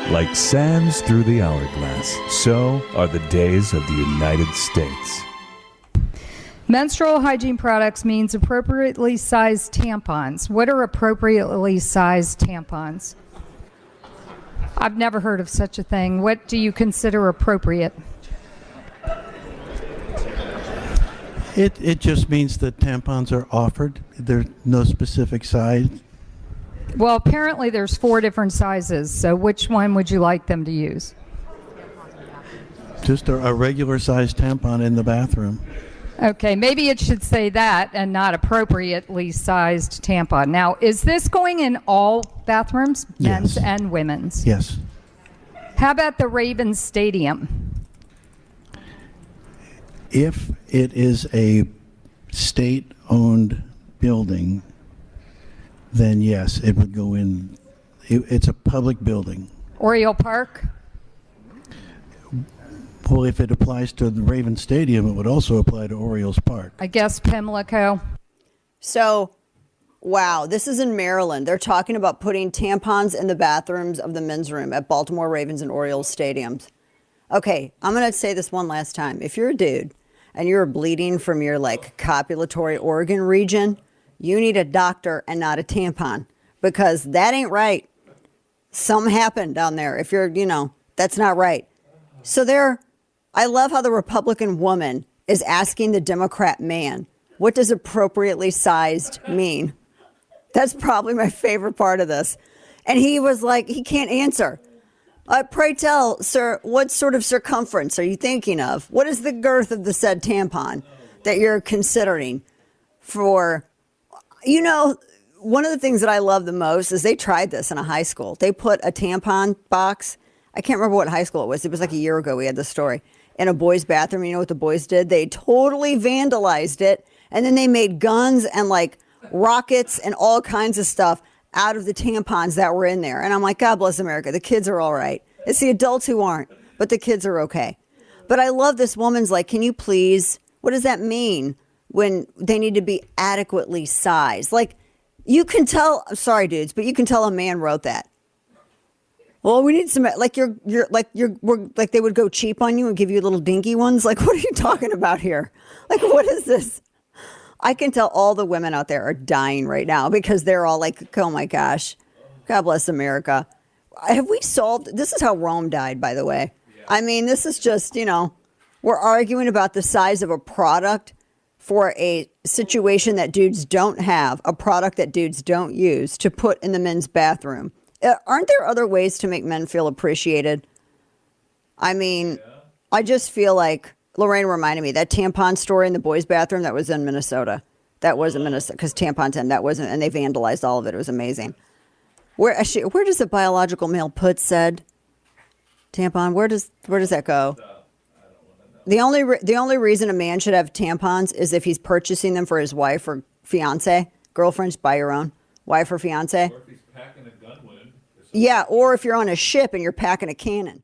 Like sands through the hourglass, so are the days of the United States. Menstrual hygiene products means appropriately sized tampons. What are appropriately sized tampons? I've never heard of such a thing. What do you consider appropriate? It just means that tampons are offered. There's no specific size. Well, apparently there's 4 different sizes, so which one would you like them to use? Just a regular sized tampon in the bathroom. Okay, maybe it should say that and not appropriately sized tampon. Now, is this going in all bathrooms, men's Yes. and women's? Yes. How about the Ravens Stadium? If it is a state-owned building, then yes, it would go in. It's a public building. Oriole Park? Well, if it applies to the Raven Stadium, it would also apply to Orioles Park. I guess Pimlico. So, wow, this is in Maryland. They're talking about putting tampons in the bathrooms of the men's room at Baltimore Ravens and Orioles stadiums. Okay, I'm going to say this one last time. If you're a dude and you're bleeding from your like copulatory organ region, you need a doctor and not a tampon, because that ain't right. Something happened down there. If you're, that's not right. So I love how the Republican woman is asking the Democrat man, what does appropriately sized mean? That's probably my favorite part of this. And he was like, he can't answer. Pray tell, sir, what sort of circumference are you thinking of? What is the girth of the said tampon that you're considering for, one of the things that I love the most is they tried this in a high school. They put a tampon box. I can't remember what high school it was. It was like a year ago we had this story. In a boys' bathroom. You know what the boys did? They totally vandalized it. And then they made guns and like rockets and all kinds of stuff out of the tampons that were in there. And I'm like, God bless America. The kids are all right. It's the adults who aren't, but the kids are okay. But I love this woman's like, can you please, what does that mean when they need to be adequately sized? Like you can tell, I'm sorry dudes, but you can tell a man wrote that. Well, we need some, like like they would go cheap on you and give you little dinky ones. Like, what are you talking about here? Like, what is this? I can tell all the women out there are dying right now because they're all like, oh my gosh, God bless America. Have we solved, this is how Rome died, by the way. I mean, this is just, we're arguing about the size of a product for a situation that dudes don't have, a product that dudes don't use to put in the men's bathroom. Aren't there other ways to make men feel appreciated? I mean, I just feel like Lorraine reminded me that tampon story in the boys' bathroom that was in Minnesota. That was in Minnesota because tampons and that wasn't, and they vandalized all of it. It was amazing. Where does the biological male put said tampon? Where does that go? The only reason a man should have tampons is if he's purchasing them for his wife or fiance, girlfriend. Buy your own wife or fiance. Or if he's packing a gun with him. Yeah, or if you're on a ship and you're packing a cannon.